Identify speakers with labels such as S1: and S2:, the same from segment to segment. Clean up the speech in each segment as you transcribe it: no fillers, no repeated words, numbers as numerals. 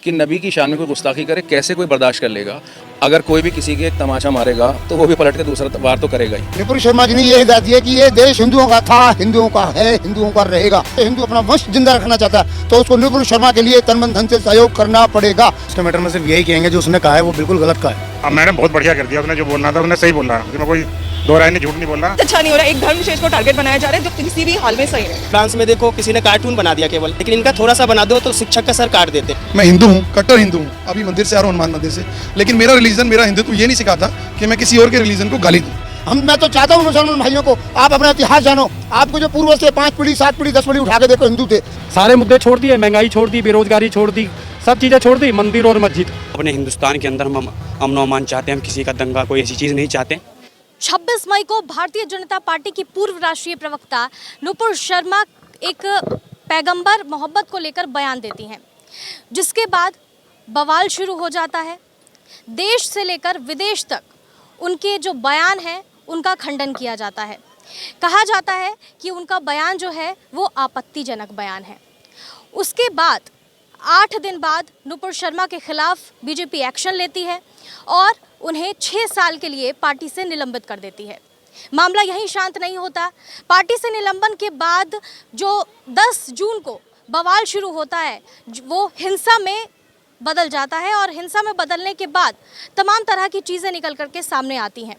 S1: कि नबी की शान में कोई गुस्ताखी करे, कैसे कोई बर्दाश्त कर लेगा। अगर कोई भी किसी के एक तमाचा मारेगा तो वो भी पलट के दूसरा वार तो करेगा ही।
S2: नुपुर शर्मा जी ने ये हिदायत दी है कि ये देश हिंदुओं का था, हिंदुओं का है, हिंदुओं का रहेगा। हिंदू अपना वंश जिंदा रखना चाहता है तो उसको नुपुर शर्मा के लिए तन मन धन से सहयोग करना पड़ेगा।
S3: इसके मैटर में सिर्फ यही कहेंगे जो उसने कहा है वो बिल्कुल गलत कहा है।
S4: अब मैंने बहुत बढ़िया कर दिया, उसने जो बोलना था उसने सही बोला, उसमें कोई दो राय नहीं, झूठ नहीं बोला।
S5: अच्छा नहीं हो रहा, एक धर्म विशेष को टारगेट बनाया जा रहा है जो किसी भी हाल में सही है।
S6: फ्रांस में देखो किसी ने कार्टून बना दिया केवल, लेकिन इनका थोड़ा सा बना दो तो शिक्षक का सर काट देते।
S7: मैं हिंदू हूँ, कट्टर हिंदू हूँ, अभी मंदिर से आ रहा हूँ, हनुमान मंदिर से, लेकिन मेरा रिलीजन, मेरा हिंदुत्व ये नहीं सिखाता कि मैं किसी और के रिलीजन को गाली दूँ।
S2: मैं तो चाहता हूँ मुसलमान भाइयों को, आप अपना इतिहास जानो। आपको जो पूर्वज से 5 पीढ़ी 7 पीढ़ी 10 पीढ़ी उठा के देखो, हिंदू थे।
S8: सारे मुद्दे छोड़ दिए, महंगाई छोड़ दी, बेरोजगारी छोड़ दी, सब चीज़ें छोड़ दी, मंदिर और मस्जिद।
S6: अपने हिंदुस्तान के अंदर हम अमन और अमान चाहते हैं, हम किसी का दंगा कोई ऐसी चीज़ नहीं चाहते।
S9: 26 मई को भारतीय जनता पार्टी की पूर्व राष्ट्रीय प्रवक्ता नुपुर शर्मा एक पैगंबर मोहब्बत को लेकर बयान देती हैं, जिसके बाद बवाल शुरू हो जाता है। देश से लेकर विदेश तक उनके जो बयान हैं उनका खंडन किया जाता है। कहा जाता है कि उनका बयान जो है वो आपत्तिजनक बयान है। उसके बाद 8 दिन बाद नुपुर शर्मा के खिलाफ बीजेपी एक्शन लेती है और उन्हें 6 साल के लिए पार्टी से निलंबित कर देती है। मामला यहीं शांत नहीं होता। पार्टी से निलंबन के बाद जो 10 जून को बवाल शुरू होता है वो हिंसा में बदल जाता है और हिंसा में बदलने के बाद तमाम तरह की चीज़ें निकल करके सामने आती हैं।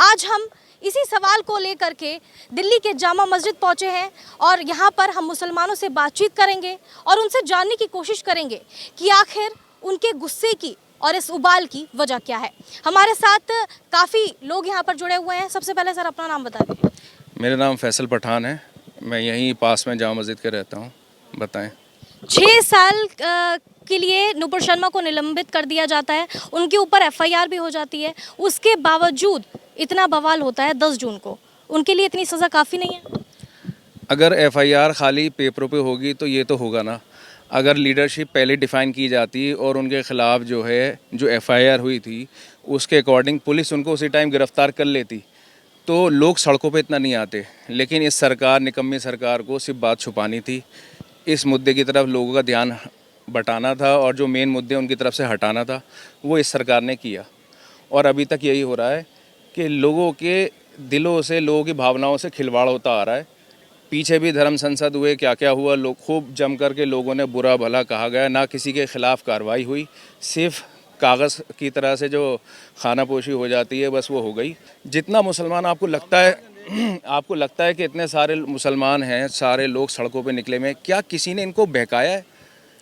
S9: आज हम इसी सवाल को लेकर के दिल्ली के जामा मस्जिद पहुंचे हैं और यहाँ पर हम मुसलमानों से बातचीत करेंगे और उनसे जानने की कोशिश करेंगे कि आखिर उनके गुस्से की और इस उबाल की वजह क्या है। हमारे साथ काफ़ी लोग यहाँ पर जुड़े हुए हैं। सबसे पहले सर अपना नाम बता दीजिए।
S1: मेरा नाम फैसल पठान है, मैं यहीं पास में जामा मस्जिद के रहता हूँ। बताएं।
S9: 6 साल के लिए नुपुर शर्मा को निलंबित कर दिया जाता है, उनके ऊपर एफआईआर भी हो जाती है। उसके बावजूद इतना बवाल होता है 10 जून को, उनके लिए इतनी सज़ा काफ़ी नहीं है?
S1: अगर एफआईआर खाली पेपरों पे होगी तो ये तो होगा ना। अगर लीडरशिप पहले डिफ़ाइन की जाती और उनके ख़िलाफ़ जो है जो एफआईआर हुई थी उसके अकॉर्डिंग पुलिस उनको उसी टाइम गिरफ़्तार कर लेती तो लोग सड़कों पे इतना नहीं आते। लेकिन इस सरकार, निकम्मी सरकार को सिर्फ बात छुपानी थी, इस मुद्दे की तरफ लोगों का ध्यान बटाना था और जो मेन मुद्दे उनकी तरफ से हटाना था वो इस सरकार ने किया। और अभी तक यही हो रहा है कि लोगों के दिलों से, लोगों की भावनाओं से खिलवाड़ होता आ रहा है। पीछे भी धर्म संसद हुए, क्या क्या हुआ, लोग खूब जम कर के लोगों ने बुरा भला कहा गया, ना किसी के ख़िलाफ़ कार्रवाई हुई, सिर्फ कागज़ की तरह से जो खानापोशी हो जाती है बस वो हो गई। जितना मुसलमान आपको लगता है कि इतने सारे मुसलमान हैं, सारे लोग सड़कों पे निकले में, क्या किसी ने इनको बहकाया है?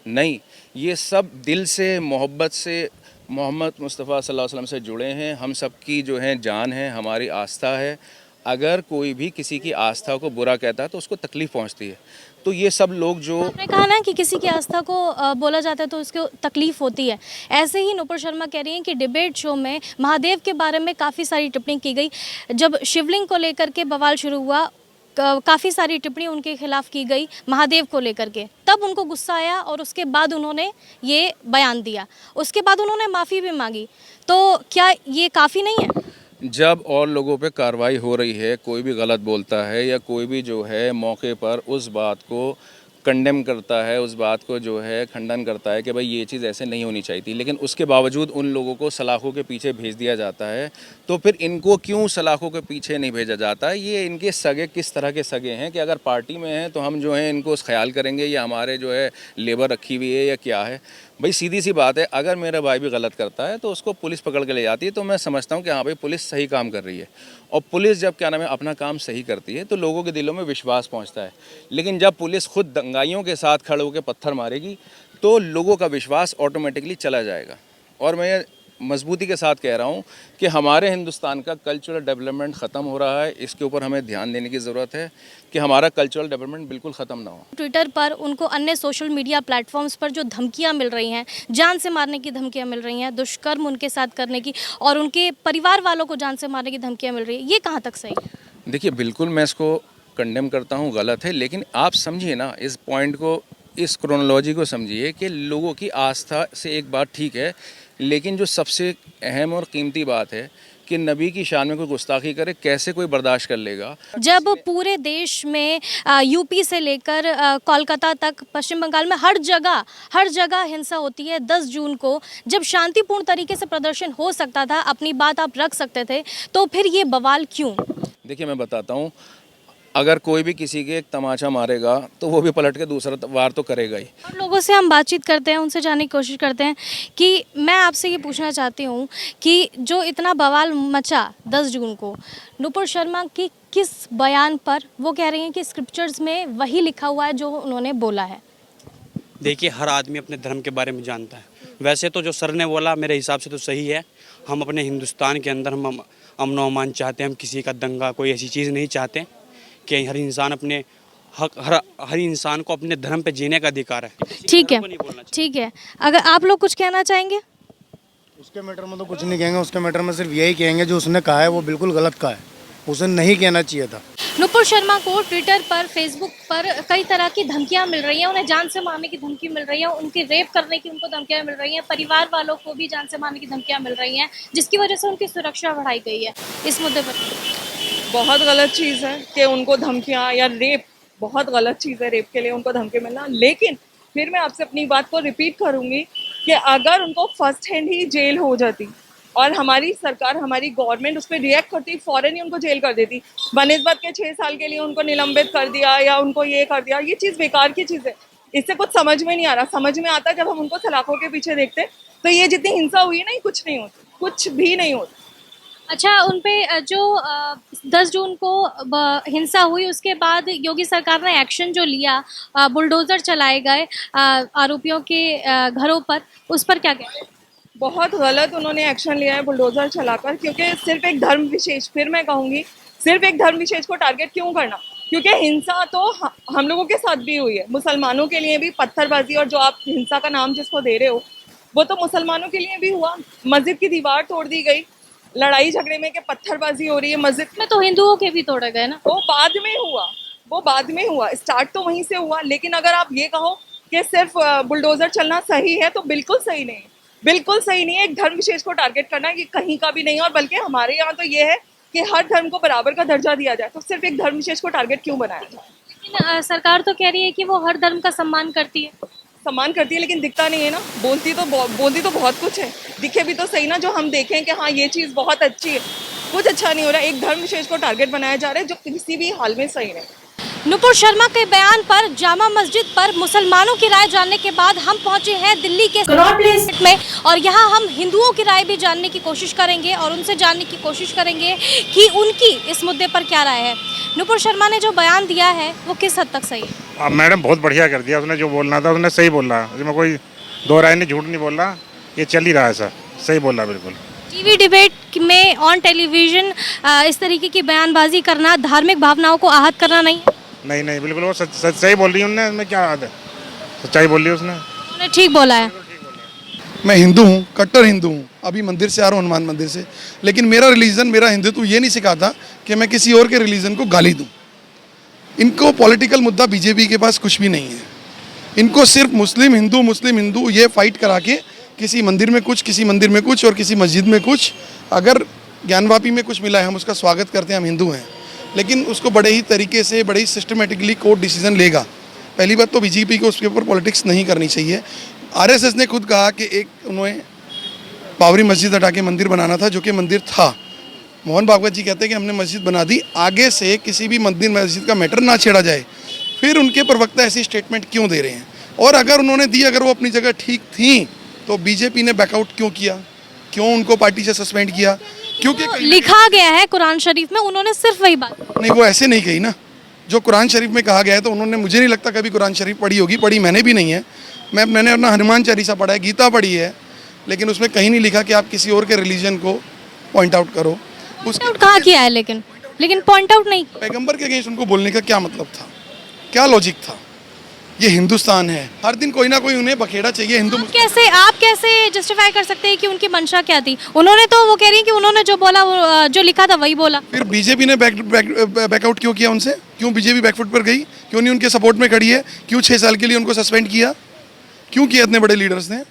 S1: नहीं, ये सब दिल से, मोहब्बत से, मोहम्मद मुस्तफ़ा सल्लल्लाहु अलैहि वसल्लम से जुड़े हैं। हम सब की जो है जान है, हमारी आस्था है। अगर कोई भी किसी की आस्था को बुरा कहता है तो उसको तकलीफ़ पहुंचती है। तो ये सब लोग जो
S9: आपने कहा ना कि किसी की आस्था को बोला जाता है तो उसको तकलीफ़ होती है, ऐसे ही नुपुर शर्मा कह रही हैं कि डिबेट शो में महादेव के बारे में काफ़ी सारी टिप्पणी की गई। जब शिवलिंग को लेकर के बवाल शुरू हुआ, काफ़ी सारी टिप्पणी उनके खिलाफ़ की गई महादेव को लेकर के, तब उनको गुस्सा आया और उसके बाद उन्होंने ये बयान दिया। उसके बाद उन्होंने माफ़ी भी मांगी। तो क्या ये काफ़ी नहीं है?
S1: जब और लोगों पे कार्रवाई हो रही है, कोई भी गलत बोलता है या कोई भी जो है मौके पर उस बात को कंडेम करता है, उस बात को जो है खंडन करता है कि भाई ये चीज़ ऐसे नहीं होनी चाहिए थी, लेकिन उसके बावजूद उन लोगों को सलाखों के पीछे भेज दिया जाता है, तो फिर इनको क्यों सलाखों के पीछे नहीं भेजा जाता है? ये इनके सगे किस तरह के सगे हैं कि अगर पार्टी में हैं तो हम जो है इनको ख्याल करेंगे या हमारे जो है लेबर रखी हुई है या क्या है? भाई सीधी सी बात है, अगर मेरा भाई भी गलत करता है तो उसको पुलिस पकड़ के ले जाती है, तो मैं समझता हूँ कि हाँ भाई पुलिस सही काम कर रही है। और पुलिस जब क्या नाम है अपना काम सही करती है तो लोगों के दिलों में विश्वास पहुँचता है। लेकिन जब पुलिस खुद दंगाइयों के साथ खड़े होकर पत्थर मारेगी तो लोगों का विश्वास ऑटोमेटिकली चला जाएगा। और मैं मजबूती के साथ कह रहा हूँ कि हमारे हिंदुस्तान का कल्चरल डेवलपमेंट ख़त्म हो रहा है। इसके ऊपर हमें ध्यान देने की ज़रूरत है कि हमारा कल्चरल डेवलपमेंट बिल्कुल ख़त्म ना हो।
S9: ट्विटर पर उनको अन्य सोशल मीडिया प्लेटफॉर्म्स पर जो धमकियां मिल रही हैं, जान से मारने की धमकियां मिल रही हैं, दुष्कर्म उनके साथ करने की और उनके परिवार वालों को जान से मारने की धमकियां मिल रही है, ये कहाँ तक सही है?
S1: देखिए, बिल्कुल मैं इसको कंडेम करता हूँ, गलत है। लेकिन आप समझिए ना इस पॉइंट को, इस क्रोनोलॉजी को समझिए कि लोगों की आस्था से एक बात ठीक है, लेकिन जो सबसे अहम और कीमती बात है कि नबी की शान में कोई गुस्ताखी करे, कैसे कोई बर्दाश्त कर लेगा।
S9: जब पूरे देश में यूपी से लेकर कोलकाता तक, पश्चिम बंगाल में हर जगह हिंसा होती है 10 जून को, जब शांतिपूर्ण तरीके से प्रदर्शन हो सकता था, अपनी बात आप रख सकते थे, तो फिर ये बवाल क्यों?
S1: देखिए मैं बताता हूँ, अगर कोई भी किसी के एक तमाचा मारेगा तो वो भी पलट के दूसरा वार तो करेगा ही।
S9: और लोगों से हम बातचीत करते हैं, उनसे जानने की कोशिश करते हैं कि मैं आपसे ये पूछना चाहती हूँ कि जो इतना बवाल मचा 10 जून को नुपुर शर्मा की किस बयान पर, वो कह रही हैं कि स्क्रिप्चर्स में वही लिखा हुआ है जो उन्होंने बोला है।
S6: देखिए, हर आदमी अपने धर्म के बारे में जानता है। वैसे तो जो सर ने बोला मेरे हिसाब से तो सही है। हम अपने हिंदुस्तान के अंदर हम अमन व अमान चाहते हैं, हम किसी का दंगा कोई ऐसी चीज़ नहीं चाहते कि हर इंसान अपने हर इंसान को अपने धर्म पे जीने का अधिकार है।
S9: ठीक है, ठीक है। अगर आप लोग कुछ कहना चाहेंगे?
S3: उसके मैटर में तो कुछ नहीं कहेंगे, उसके मैटर में सिर्फ यही कहेंगे जो उसने कहा है वो बिल्कुल गलत कहा है, उसे नहीं कहना चाहिए था।
S9: नुपुर शर्मा को ट्विटर पर, फेसबुक पर कई तरह की धमकियां मिल रही हैं, उन्हें जान से मारने की धमकी मिल रही है, उनके रेप करने की उनको धमकियां मिल रही हैं, परिवार वालों को भी जान से मारने की धमकियां मिल रही हैं, जिसकी वजह से उनकी सुरक्षा बढ़ाई गई है। इस मुद्दे पर
S5: बहुत गलत चीज़ है कि उनको धमकियाँ या रेप, बहुत गलत चीज़ है रेप के लिए उनको धमकी मिलना। लेकिन फिर मैं आपसे अपनी बात को रिपीट करूँगी कि अगर उनको फर्स्ट हैंड ही जेल हो जाती और हमारी सरकार, हमारी गवर्नमेंट उस पर रिएक्ट करती, फ़ौरन ही उनको जेल कर देती, बनिस्बत के 6 साल के लिए उनको निलंबित कर दिया या उनको ये कर दिया, ये चीज़ बेकार की चीज़ है। इससे कुछ समझ में नहीं आ रहा। समझ में आता जब हम उनको सलाखों के पीछे देखते तो ये जितनी हिंसा हुई है ना, ये कुछ नहीं होती, कुछ भी नहीं होता।
S9: अच्छा, उन पे जो 10 जून को हिंसा हुई, उसके बाद योगी सरकार ने एक्शन जो लिया, बुलडोजर चलाए गए आरोपियों के घरों पर, उस पर क्या कहते हैं?
S5: बहुत गलत उन्होंने एक्शन लिया है बुलडोजर चलाकर, क्योंकि सिर्फ एक धर्म विशेष, फिर मैं कहूँगी सिर्फ एक धर्म विशेष को टारगेट क्यों करना? क्योंकि हिंसा तो हम लोगों के साथ भी हुई है, मुसलमानों के लिए भी पत्थरबाजी, और जो आप हिंसा का नाम जिसको दे रहे हो वो तो मुसलमानों के लिए भी हुआ। मस्जिद की दीवार तोड़ दी गई, लड़ाई झगड़े में कि पत्थरबाजी हो रही है मस्जिद
S9: में, तो हिंदुओं के भी तोड़े गए ना।
S5: वो बाद में हुआ, स्टार्ट तो वहीं से हुआ। लेकिन अगर आप ये कहो कि सिर्फ बुलडोजर चलना सही है तो बिल्कुल सही नहीं है, बिल्कुल सही नहीं है। एक धर्म विशेष को टारगेट करना ये कहीं का भी नहीं है। और बल्कि हमारे यहाँ तो ये है कि हर धर्म को बराबर का दर्जा दिया जाए, तो सिर्फ एक धर्म विशेष को टारगेट क्यों बनाया जाए?
S9: लेकिन सरकार तो कह रही है कि वो हर धर्म का सम्मान करती है।
S5: सम्मान करती है लेकिन दिखता नहीं है ना। बोलती तो बहुत कुछ है, दिखे भी तो सही ना, जो हम देखें कि हाँ ये चीज़ बहुत अच्छी है। कुछ अच्छा नहीं हो रहा। एक धर्म विशेष को टारगेट बनाया जा रहा है जो किसी भी हाल में सही नहीं।
S9: नुपुर शर्मा के बयान पर जामा मस्जिद पर मुसलमानों की राय जानने के बाद हम पहुंचे हैं दिल्ली के कनॉट प्लेस में, और यहाँ हम हिंदुओं की राय भी जानने की कोशिश करेंगे और उनसे जानने की कोशिश करेंगे कि उनकी इस मुद्दे पर क्या राय है। नुपुर शर्मा ने जो बयान दिया है वो किस हद तक सही है?
S4: मैडम बहुत बढ़िया कर दिया उसने, जो बोलना था उसने सही बोला, उसमें कोई दो राय नहीं, झूठ नहीं बोला, ये चल ही रहा है सर, सही बोला बिल्कुल।
S9: टीवी डिबेट में ऑन टेलीविजन इस तरीके की बयानबाजी करना धार्मिक भावनाओं को आहत करना नहीं?
S4: नहीं बिल्कुल, वो सही बोल रही है उन्होंने, उसमें क्या आदत है, सच्चाई बोल रही है उसने
S9: ठीक बोला है।
S7: मैं हिंदू हूँ, कट्टर हिंदू हूँ, अभी मंदिर से आ रहा हूँ, हनुमान मंदिर से, लेकिन मेरा रिलीजन, मेरा हिंदुत्व ये नहीं सिखाता कि मैं किसी और के रिलीजन को गाली दूँ। इनको पॉलिटिकल मुद्दा बीजेपी के पास कुछ भी नहीं है। इनको सिर्फ मुस्लिम हिंदू ये फाइट करा के किसी मंदिर में कुछ, किसी मंदिर में कुछ और किसी मस्जिद में कुछ, अगर ज्ञानवापी में कुछ मिला है हम उसका स्वागत करते हैं, हम हिंदू हैं, लेकिन उसको बड़े ही तरीके से, बड़े ही सिस्टमेटिकली कोर्ट डिसीजन लेगा। पहली बात तो बीजेपी को उसके ऊपर पॉलिटिक्स नहीं करनी चाहिए। आरएसएस ने खुद कहा कि एक उन्होंने बाबरी मस्जिद हटा के मंदिर बनाना था, जो कि मंदिर था। मोहन भागवत जी कहते हैं कि हमने मस्जिद बना दी, आगे से किसी भी मंदिर मस्जिद का मैटर ना छेड़ा जाए। फिर उनके प्रवक्ता ऐसी स्टेटमेंट क्यों दे रहे हैं? और अगर उन्होंने दी, अगर वो अपनी जगह ठीक थी, तो बीजेपी ने बैकआउट क्यों किया? क्यों उनको पार्टी से सस्पेंड किया? क्योंकि
S9: लिखा गया है कुरान शरीफ में, उन्होंने सिर्फ वही बात
S7: नहीं, वो ऐसे नहीं कही ना। जो कुरान शरीफ में कहा गया है, तो उन्होंने, मुझे नहीं लगता कभी कुरान शरीफ पढ़ी होगी, पढ़ी मैंने भी नहीं है। मैंने अपना हनुमान चालीसा पढ़ा है, गीता पढ़ी है, लेकिन उसमें कहीं नहीं लिखा कि आप किसी और के रिलीजन को पॉइंट आउट करो।
S9: उसने कहा किया है, लेकिन पॉइंट आउट नहीं।
S7: पैगंबर के अगेंस्ट उनको बोलने का क्या मतलब था, क्या लॉजिक था? ये हिंदुस्तान है, हर दिन कोई ना कोई उन्हें बखेड़ा चाहिए।
S9: आप कैसे जस्टिफाई कर सकते हैं कि उनकी मंशा क्या थी? उन्होंने तो, वो कह रही है कि उन्होंने जो बोला, जो लिखा था वही बोला।
S7: फिर बीजेपी ने बैकआउट क्यों किया उनसे? क्यों बीजेपी बैकफुट पर गई? क्यों नहीं उनके सपोर्ट में खड़ी है? क्यों 6 साल के लिए उनको सस्पेंड किया? क्यों किया इतने बड़े लीडर्स ने?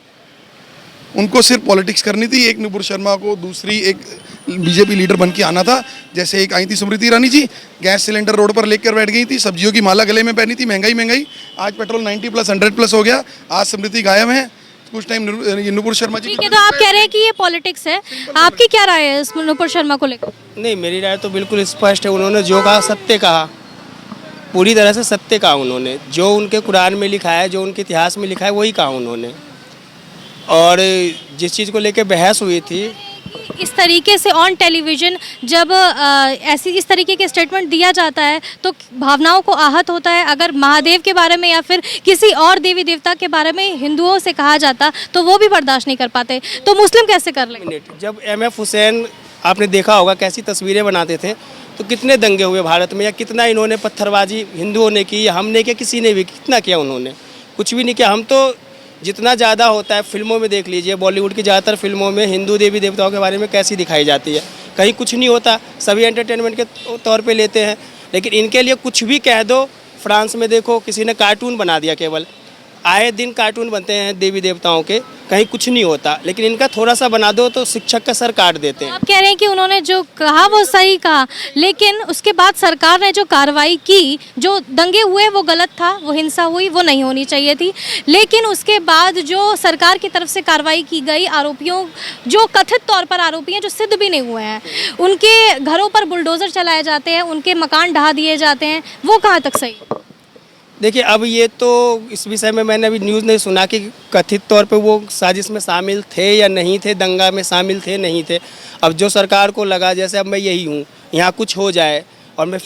S7: उनको सिर्फ पॉलिटिक्स करनी थी। एक नुपुर शर्मा को, दूसरी एक बीजेपी लीडर बन के आना था। जैसे एक आई थी Smriti Irani ji, gas cylinder road पर लेकर बैठ गई थी, सब्जियों की माला गले में पहनी थी, महंगाई, आज पेट्रोल 90+ 100+ हो गया, आज स्मृति गायब है। कुछ टाइम नुपुर शर्मा जी।
S9: ठीक है, तो आप कह रहे हैं कि ये पॉलिटिक्स है, आपकी क्या राय है इस नुपुर शर्मा को लेकर?
S10: नहीं, मेरी राय तो बिल्कुल स्पष्ट है। उन्होंने जो कहा सत्य कहा, पूरी तरह से सत्य कहा उन्होंने। जो उनके कुरान में लिखा है, जो उनके इतिहास में लिखा है, वही कहा उन्होंने। और जिस चीज़ को लेकर बहस हुई थी,
S9: इस तरीके से ऑन टेलीविज़न जब ऐसी इस तरीके के स्टेटमेंट दिया जाता है तो भावनाओं को आहत होता है। अगर महादेव के बारे में या फिर किसी और देवी देवता के बारे में हिंदुओं से कहा जाता तो वो भी बर्दाश्त नहीं कर पाते, तो मुस्लिम कैसे कर लेंगे?
S10: जब MF हुसैन, आपने देखा होगा कैसी तस्वीरें बनाते थे, तो कितने दंगे हुए भारत में, या कितना इन्होंने पत्थरबाजी हिंदुओं ने की या हमने किया, किसी ने भी कितना किया, उन्होंने कुछ भी नहीं किया। हम तो जितना ज़्यादा होता है फिल्मों में देख लीजिए, बॉलीवुड की ज़्यादातर फिल्मों में हिंदू देवी देवताओं के बारे में कैसी दिखाई जाती है, कहीं कुछ नहीं होता, सभी एंटरटेनमेंट के तौर पे लेते हैं। लेकिन इनके लिए कुछ भी कह दो। फ्रांस में देखो, किसी ने कार्टून बना दिया, केवल आए दिन कार्टून बनते हैं देवी देवताओं के, कहीं कुछ नहीं होता। लेकिन इनका थोड़ा सा बना दो तो शिक्षक का सर काट देते हैं।
S9: आप कह रहे हैं कि उन्होंने जो कहा वो सही कहा, लेकिन उसके बाद सरकार ने जो कार्रवाई की, जो दंगे हुए वो गलत था, वो हिंसा हुई वो नहीं होनी चाहिए थी। लेकिन उसके बाद जो सरकार की तरफ से कार्रवाई की गई, आरोपियों जो कथित तौर पर आरोपी हैं, जो सिद्ध भी नहीं हुए हैं, उनके घरों पर बुलडोजर चलाए जाते हैं, उनके मकान ढहा दिए जाते हैं, वो कहाँ तक सही?
S10: देखिए, अब ये तो इस विषय में मैंने अभी न्यूज़ नहीं सुना कि कथित तौर पे वो साजिश में शामिल थे या नहीं थे, दंगा में शामिल थे नहीं थे। अब जो सरकार को लगा, जैसे अब मैं यही हूँ, यहाँ कुछ हो जाए और मैं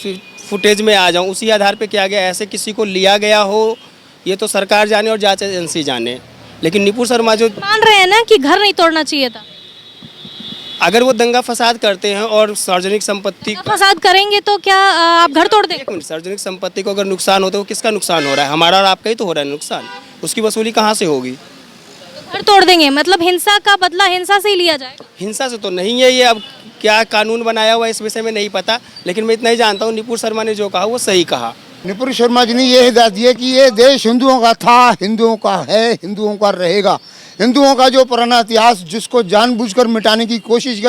S10: फुटेज में आ जाऊँ, उसी आधार पे किया गया, ऐसे किसी को लिया गया हो, ये तो सरकार जाने और जांच एजेंसी जाने। लेकिन नुपुर शर्मा जो
S9: मान रहे हैं ना कि घर नहीं तोड़ना चाहिए था,
S10: अगर वो दंगा फसाद करते हैं और सार्वजनिक संपत्ति
S9: फसाद करेंगे तो क्या आप घर तोड़ देंगे?
S10: एक मिनट, सार्वजनिक संपत्ति को अगर नुकसान होता है, वो किसका नुकसान हो रहा है? हमारा और आपका ही तो हो रहा है नुकसान। उसकी वसूली कहाँ से होगी?
S9: घर तोड़ देंगे, मतलब हिंसा का बदला हिंसा से ही लिया जाएगा?
S10: हिंसा से तो नहीं है ये। अब क्या कानून बनाया हुआ है इस विषय में नहीं पता, लेकिन मैं इतना ही जानता हूँ, नुपुर शर्मा ने जो कहा वो सही कहा।
S2: नुपुर शर्मा जी ने ये हिदायत दी है कि ये देश हिंदुओं का था, हिंदुओं का है, हिंदुओं का रहेगा। हिंदुओं का जो पुराना इतिहास जिसको जानबूझकर मिटाने की कोशिश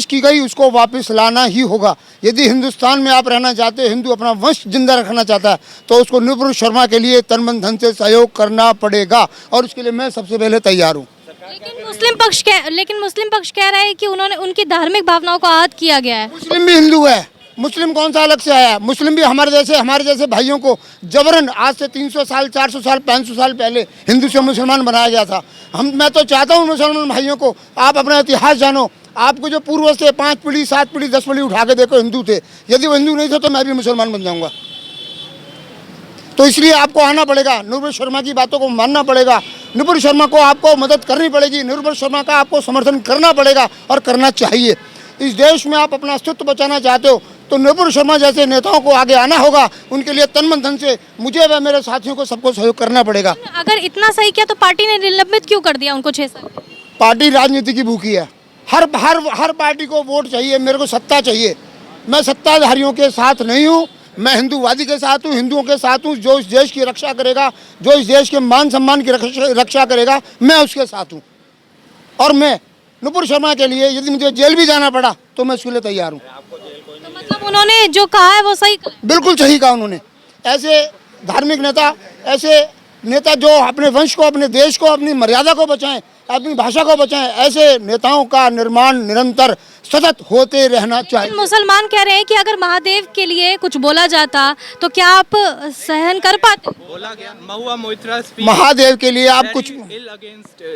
S2: की गई, उसको वापस लाना ही होगा। यदि हिंदुस्तान में आप रहना चाहते हैं, हिंदू अपना वंश जिंदा रखना चाहता है, तो उसको नुपुर शर्मा के लिए तन मन धन से सहयोग करना पड़ेगा, और उसके लिए मैं सबसे पहले तैयार हूँ।
S9: लेकिन मुस्लिम पक्ष कह रहा है कि उन्होंने उनकी धार्मिक भावनाओं को आहत किया गया है।
S2: मुस्लिम भी हिंदू है, मुस्लिम कौन सा अलग से आया? मुस्लिम भी हमारे जैसे भाइयों को जबरन आज से 300 साल, 400 साल, 500 साल पहले हिंदू से मुसलमान बनाया गया था। मैं तो चाहता हूँ मुसलमान भाइयों को, आप अपना इतिहास जानो। आपको जो पूर्व से 5 पीढ़ी, 7 पीढ़ी, 10 पीढ़ी उठा के देखो, हिंदू थे। यदि वो हिंदू नहीं थे तो मैं भी मुसलमान बन जाऊँगा। तो इसलिए आपको आना पड़ेगा, नुपुर शर्मा की बातों को मानना पड़ेगा, नुपुर शर्मा को आपको मदद करनी पड़ेगी, नुपुर शर्मा का आपको समर्थन करना पड़ेगा और करना चाहिए। इस देश में आप अपना अस्तित्व बचाना चाहते हो तो नुपुर शर्मा जैसे नेताओं को आगे आना होगा। उनके लिए तन मन धन से मुझे व मेरे साथियों को सबको सहयोग करना पड़ेगा।
S9: अगर इतना सही किया तो पार्टी ने निलंबित क्यों कर दिया उनको 6 साल?
S2: पार्टी राजनीति की भूखी है। हर पार्टी को वोट चाहिए, मेरे को सत्ता चाहिए। मैं सत्ताधारियों के साथ नहीं हूँ, मैं हिंदूवादी के साथ हूँ, हिंदुओं के साथ हूँ। जो इस देश की रक्षा करेगा, जो इस देश के मान सम्मान की रक्षा करेगा, मैं उसके साथ हूँ। और मैं नुपुर शर्मा के लिए यदि मुझे जेल भी जाना पड़ा तो मैं उसके लिए तैयार हूँ।
S9: तो मतलब उन्होंने जो कहा है वो सही कहा?
S2: बिल्कुल सही कहा उन्होंने। ऐसे धार्मिक नेता, ऐसे नेता जो अपने वंश को, अपने देश को, अपनी मर्यादा को बचाएं, अपनी भाषा को बचाएं, ऐसे नेताओं का निर्माण निरंतर सतत होते रहना चाहिए।
S9: मुसलमान कह रहे हैं कि अगर महादेव के लिए कुछ बोला जाता तो क्या आप सहन कर पाते?
S10: बोला गया महुआ मोइत्रा
S2: महादेव के लिए आप कुछ,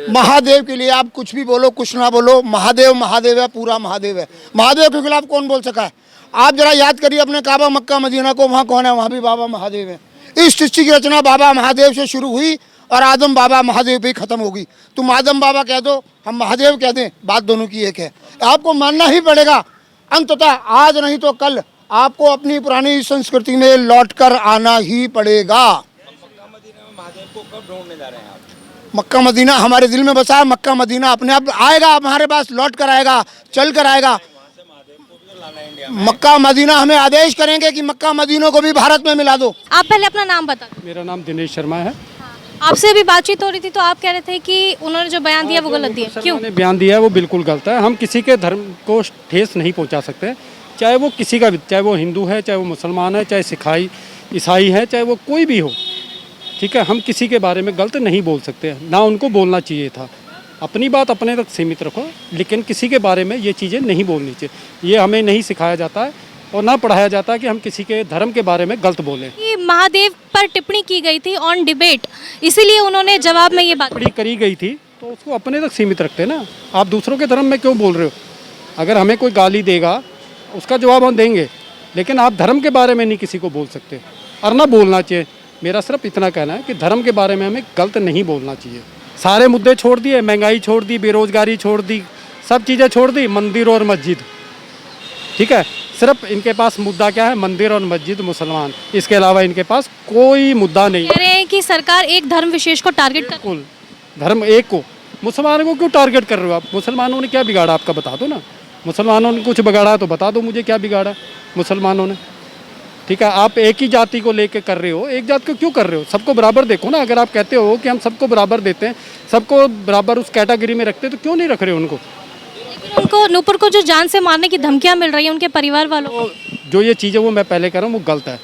S2: महादेव के लिए आप कुछ भी बोलो, कुछ ना बोलो, महादेव महादेव है, पूरा महादेव है। महादेव के खिलाफ कौन बोल सका है? आप जरा याद करिए अपने काबा मक्का मदीना को, वहाँ कौन है? वहाँ भी बाबा महादेव है। इस सृष्टि की रचना बाबा महादेव से शुरू हुई और आदम बाबा महादेव पे ही खत्म होगी। तुम आदम बाबा कह दो, हम महादेव कह दें, बात दोनों की एक है। आपको मानना ही पड़ेगा अंततः, आज नहीं तो कल आपको अपनी पुरानी संस्कृति में लौटकर आना ही पड़ेगा। मक्का मदीना हमारे दिल में बसा है। मक्का मदीना अपने आप आएगा, हमारे पास लौट कर आएगा, चल कर आएगा। मक्का मदीना हमें आदेश करेंगे कि मक्का मदीनों को भी भारत में मिला दो।
S9: आप पहले अपना नाम बता दो।
S8: मेरा नाम दिनेश शर्मा है।
S9: आपसे अभी बातचीत हो रही थी तो आप कह रहे थे कि उन्होंने जो बयान दिया वो गलत दिया, क्यों?
S8: उन्होंने बयान दिया है वो बिल्कुल गलत है। हम किसी के धर्म को ठेस नहीं पहुंचा सकते, चाहे वो किसी का भी, चाहे वो हिंदू है, चाहे वो मुसलमान है, चाहे सिखाई ईसाई है, चाहे वो कोई भी हो, ठीक है। हम किसी के बारे में गलत नहीं बोल सकते, ना उनको बोलना चाहिए था। अपनी बात अपने तक सीमित रखो, लेकिन किसी के बारे में ये चीज़ें नहीं बोलनी चाहिए। ये हमें नहीं सिखाया जाता है और ना पढ़ाया जाता है कि हम किसी के धर्म के बारे में गलत बोलें।
S9: कि महादेव पर टिप्पणी की गई थी ऑन डिबेट, इसीलिए उन्होंने जवाब में ये बात
S8: टिप्पणी करी गई थी तो उसको अपने तक सीमित रखते ना। आप दूसरों के धर्म में क्यों बोल रहे हो? अगर हमें कोई गाली देगा उसका जवाब हम देंगे, लेकिन आप धर्म के बारे में नहीं किसी को बोल सकते और ना बोलना चाहिए। मेरा सिर्फ इतना कहना है कि धर्म के बारे में हमें गलत नहीं बोलना चाहिए। सारे मुद्दे छोड़ दिए, महंगाई छोड़ दी, बेरोजगारी छोड़ दी, सब चीज़ें छोड़ दी, मंदिर और मस्जिद, ठीक है। सिर्फ इनके पास मुद्दा क्या है? मंदिर और मस्जिद, मुसलमान, इसके अलावा इनके पास कोई मुद्दा नहीं।
S9: कह रहे हैं कि सरकार एक धर्म विशेष को टारगेट कर,
S8: बिल्कुल, धर्म एक को, मुसलमानों को क्यों टारगेट कर रहे हो आप? मुसलमानों ने क्या बिगाड़ा आपका, बता दो ना। मुसलमानों ने कुछ बिगाड़ा तो बता दो मुझे, क्या बिगाड़ा मुसलमानों ने, ठीक है। आप एक ही जाति को लेके कर रहे हो, एक जात को क्यों कर रहे हो? सबको बराबर देखो ना। अगर आप कहते हो कि हम सबको बराबर देते हैं, सबको बराबर उस कैटेगरी में रखते हैं, तो क्यों नहीं रख रहे उनको?
S9: लेकिन उनको नूपुर को जो जान से मारने की धमकियां मिल रही हैं उनके परिवार वालों को,
S8: जो ये चीज़ें वो मैं पहले कह रहा हूँ वो गलत है।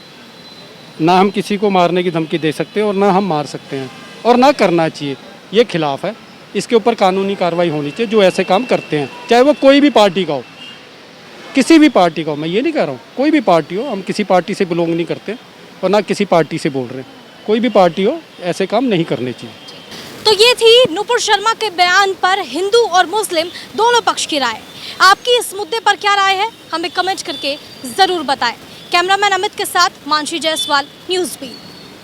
S8: ना हम किसी को मारने की धमकी दे सकते हैं और ना हम मार सकते हैं, और ना करना चाहिए, ये खिलाफ है। इसके ऊपर कानूनी कार्रवाई होनी चाहिए जो ऐसे काम करते हैं, चाहे वो कोई भी पार्टी का हो, किसी भी पार्टी का हो। मैं ये नहीं कह रहा हूँ कोई भी पार्टी हो, हम किसी पार्टी से बिलोंग नहीं करते और ना किसी पार्टी से बोल रहे हैं। कोई भी पार्टी हो, ऐसे काम नहीं करने चाहिए।
S9: तो ये थी नूपुर शर्मा के बयान पर हिंदू और मुस्लिम दोनों पक्ष की राय। आपकी इस मुद्दे पर क्या राय है, हमें कमेंट करके ज़रूर बताएं। कैमरामैन अमित के साथ मानसी जायसवाल, न्यूज़ बीट।